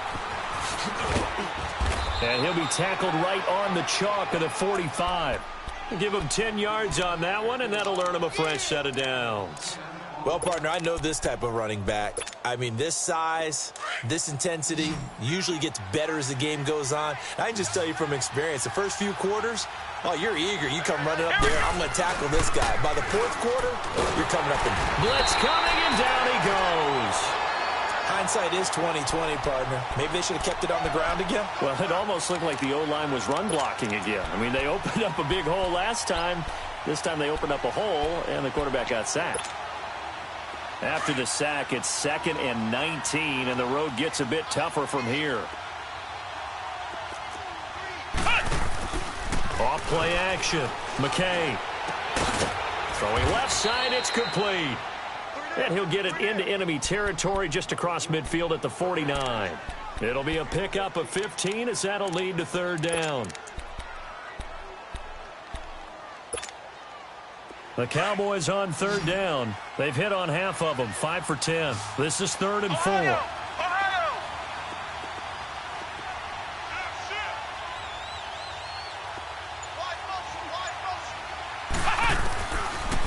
And he'll be tackled right on the chalk of the 45. Give him 10 yards on that one, and that'll earn him a fresh set of downs. Well, partner, I know this type of running back. I mean, this size, this intensity usually gets better as the game goes on. I can just tell you from experience, the first few quarters, oh, you're eager. You come running up there, I'm going to tackle this guy. By the fourth quarter, you're coming up and blitz coming, and down he goes. Hindsight is 20/20, partner. Maybe they should have kept it on the ground again. Well, it almost looked like the O-line was run blocking again. I mean, they opened up a big hole last time. This time they opened up a hole, and the quarterback got sacked. After the sack, it's 2nd and 19, and the road gets a bit tougher from here. Off play action. McKay. Throwing left side, it's complete. And he'll get it into enemy territory just across midfield at the 49. It'll be a pickup of 15 as that'll lead to 3rd down. The Cowboys on 3rd down. They've hit on half of them, 5 for 10. This is 3rd and 4. Ohio!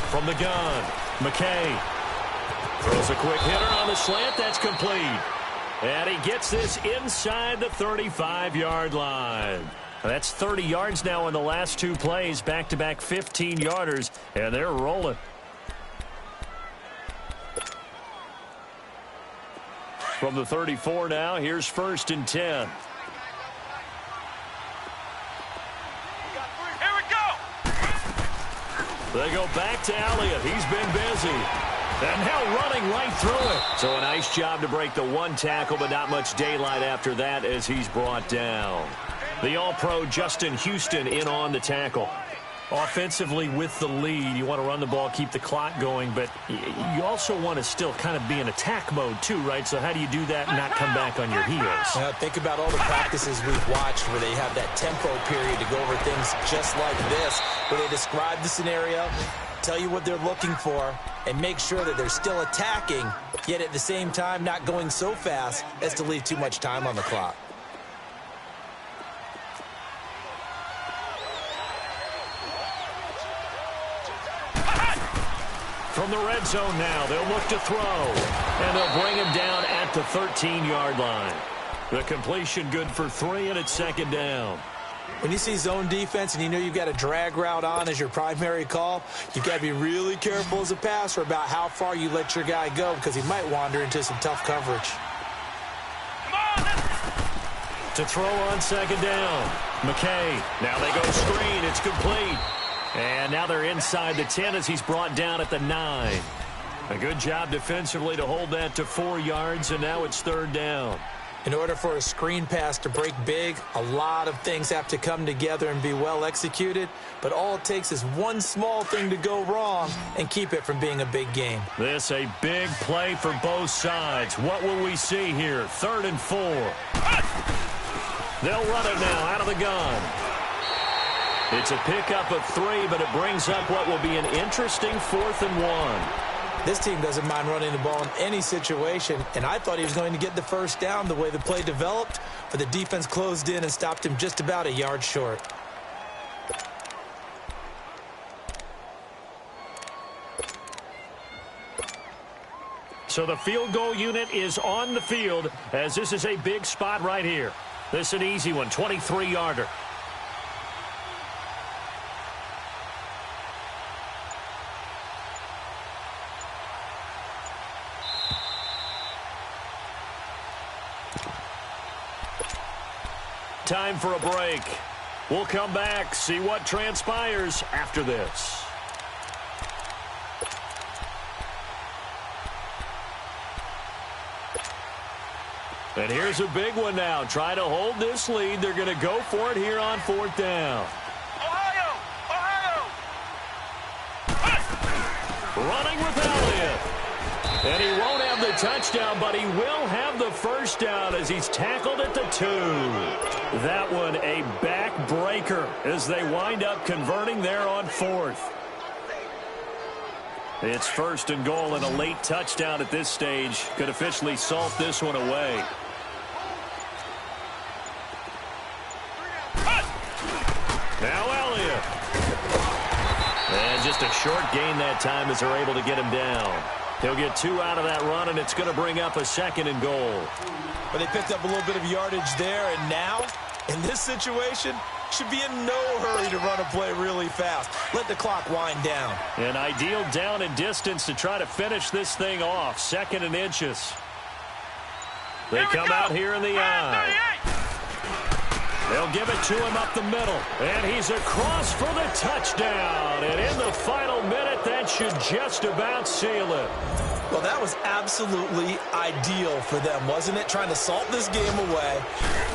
From the gun, McKay throws a quick hitter on the slant. That's complete. And he gets this inside the 35-yard line. That's 30 yards now in the last 2 plays, back-to-back 15-yarders, and they're rolling. From the 34 now, here's 1st and 10. Here we go! They go back to Elliott. He's been busy. And now running right through it. So a nice job to break the 1 tackle, but not much daylight after that as he's brought down. The All-Pro Justin Houston in on the tackle. Offensively with the lead, you want to run the ball, keep the clock going, but you also want to still kind of be in attack mode too, right? So how do you do that and not come back on your heels? Think about all the practices we've watched where they have that tempo period to go over things just like this, where they describe the scenario, tell you what they're looking for, and make sure that they're still attacking, yet at the same time not going so fast as to leave too much time on the clock. From the red zone now, they'll look to throw, and they'll bring him down at the 13-yard line. The completion good for 3, and it's 2nd down. When you see zone defense and you know you've got a drag route on as your primary call, you've got to be really careful as a passer about how far you let your guy go because he might wander into some tough coverage. To throw on 2nd down, McKay. Now they go screen. It's complete. And now they're inside the 10 as he's brought down at the 9. A good job defensively to hold that to 4 yards, and now it's 3rd down. In order for a screen pass to break big, a lot of things have to come together and be well executed, but all it takes is one small thing to go wrong and keep it from being a big game. This a big play for both sides. What will we see here? 3rd and 4. They'll run it now out of the gun. It's a pickup of 3, but it brings up what will be an interesting 4th and 1. This team doesn't mind running the ball in any situation, and I thought he was going to get the 1st down the way the play developed, but the defense closed in and stopped him just about a yard short. So the field goal unit is on the field as this is a big spot right here. This is an easy one, 23-yarder. Time for a break. We'll come back, see what transpires after this. And here's a big one now. Try to hold this lead. They're going to go for it here on 4th down. Ohio! Running with Elliott. And he won't have the touchdown, but he will have the 1st down as he's tackled at the 2. That one a backbreaker as they wind up converting there on 4th. It's 1st and goal, and a late touchdown at this stage could officially salt this one away. Now Elliott. And just a short gain that time as they're able to get him down. He'll get 2 out of that run, and it's going to bring up a 2nd and goal. But they picked up a little bit of yardage there, and now, in this situation, should be in no hurry to run a play really fast. Let the clock wind down. An ideal down and distance to try to finish this thing off. 2nd and inches. They come out here in the eye. They'll give it to him up the middle. And he's across for the touchdown. And in the final minute, that should just about seal it. Well, that was absolutely ideal for them, wasn't it? Trying to salt this game away.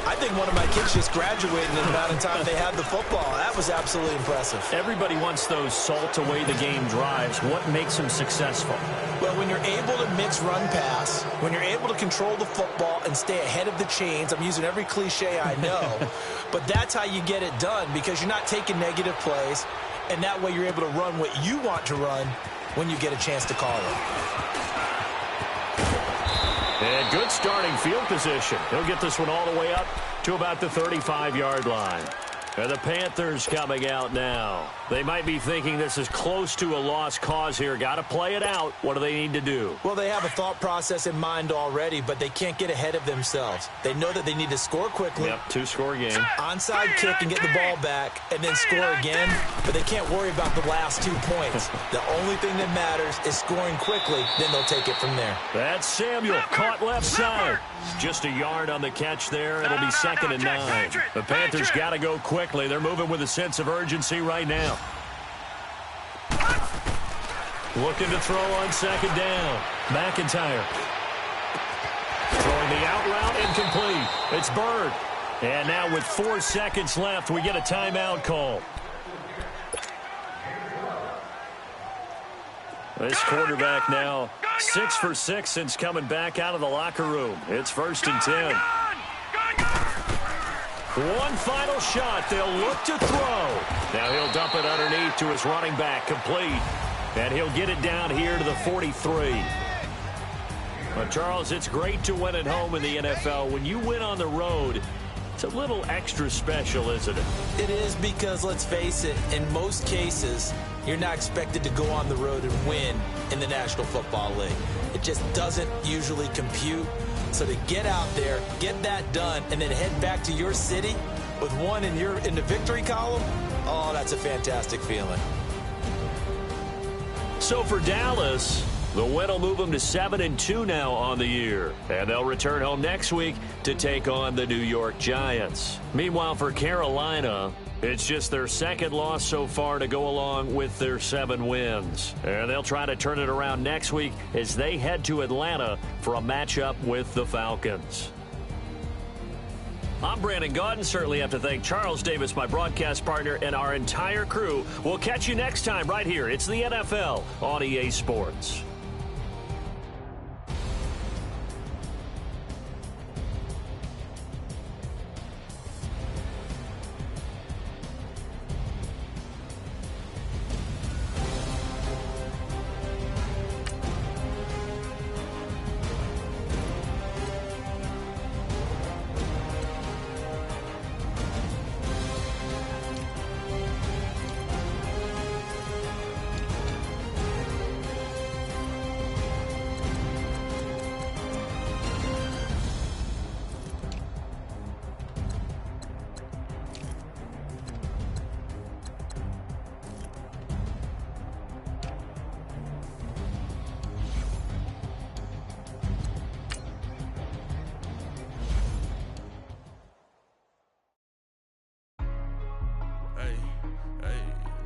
I think one of my kids just graduated in the amount of time they had the football. That was absolutely impressive. Everybody wants those salt away the game drives. What makes them successful? Well, when you're able to mix run-pass, when you're able to control the football and stay ahead of the chains, I'm using every cliche I know, but that's how you get it done because you're not taking negative plays, and that way you're able to run what you want to run when you get a chance to call it. And good starting field position. He'll get this one all the way up to about the 35-yard line. And the Panthers coming out now. They might be thinking this is close to a lost cause here. Got to play it out. What do they need to do? Well, they have a thought process in mind already, but they can't get ahead of themselves. They know that they need to score quickly. Yep, 2-score game. Onside kick and get the ball back and then score again, but they can't worry about the last 2 points. The only thing that matters is scoring quickly, then they'll take it from there. That's Samuel, caught left side. Just a yard on the catch there. It'll be 2nd and 9. The Panthers got to go quickly. They're moving with a sense of urgency right now. Looking to throw on 2nd down. McIntyre. Throwing the out route, incomplete. It's Bird. And now with 4 seconds left, we get a timeout call. This quarterback now 6 for 6 since coming back out of the locker room. It's 1st and 10. One final shot. They'll look to throw. Now he'll dump it underneath to his running back. Complete. And he'll get it down here to the 43. But Charles, it's great to win at home in the NFL. When you win on the road, it's a little extra special, isn't it? It is because, let's face it, in most cases, you're not expected to go on the road and win in the National Football League. It just doesn't usually compute. So to get out there, get that done, and then head back to your city with one in the victory column, oh, that's a fantastic feeling. So for Dallas, the win will move them to 7-2 now on the year. And they'll return home next week to take on the New York Giants. Meanwhile, for Carolina, it's just their 2nd loss so far to go along with their 7 wins. And they'll try to turn it around next week as they head to Atlanta for a matchup with the Falcons. I'm Brandon Gaudin. Certainly have to thank Charles Davis, my broadcast partner, and our entire crew. We'll catch you next time right here. It's the NFL on EA Sports.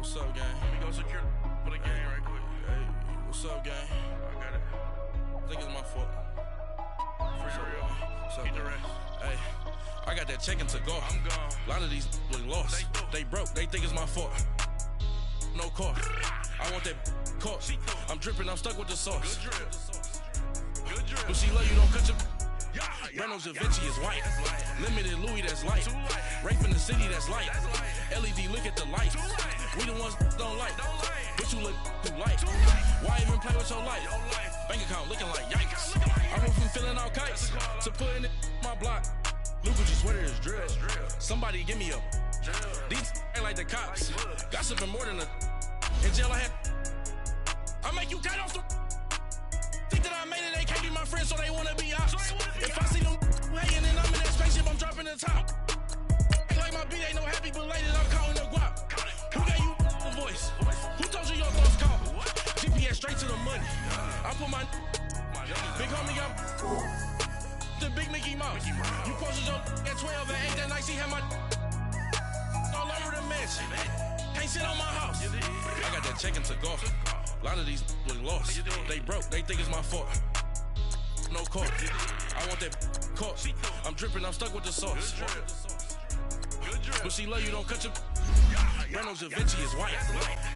What's up, gang? Let me go secure for the game right quick. Hey, what's up, gang? I got it. I think it's my fault. For real. What's up, man? Hey, I got that check-in to go. I'm gone. A lot of these look lost. They broke. They think it's my fault. No car. I want that caught. I'm dripping. I'm stuck with the sauce. Good drip. But she love you, don't cut your... Reynolds Da Vinci is white. Limited Louis, that's light. Rape in the city, that's light. LED, look at the lights. We the ones don't like. But you look too light. Why even play with your life? Bank account looking like yikes. I went from filling out kites to putting it in my block. Luke just sweater is drill. Somebody give me a. These ain't like the cops. Gossiping more than a. In jail I had. I make you cut off the. Think that I made it, they can't be my friends, so they wanna be ops. If I see them hating and I'm in that spaceship, I'm dropping the top. Ain't like my beat ain't no happy belated, I'm calling the guap. Who gave you the voice? Who told you your thoughts call? GPS straight to the money. I put my big homie up. The big Mickey Mouse. You posted your at 12 and ain't that nice, he had my all over the mansion. Can't sit on my house. I got that check into golf. A lot of these look lost. They broke, they think it's my fault. No court. I want that court. I'm dripping, I'm stuck with the sauce. But she love you, don't cut your. Reynolds Da Vinci is white.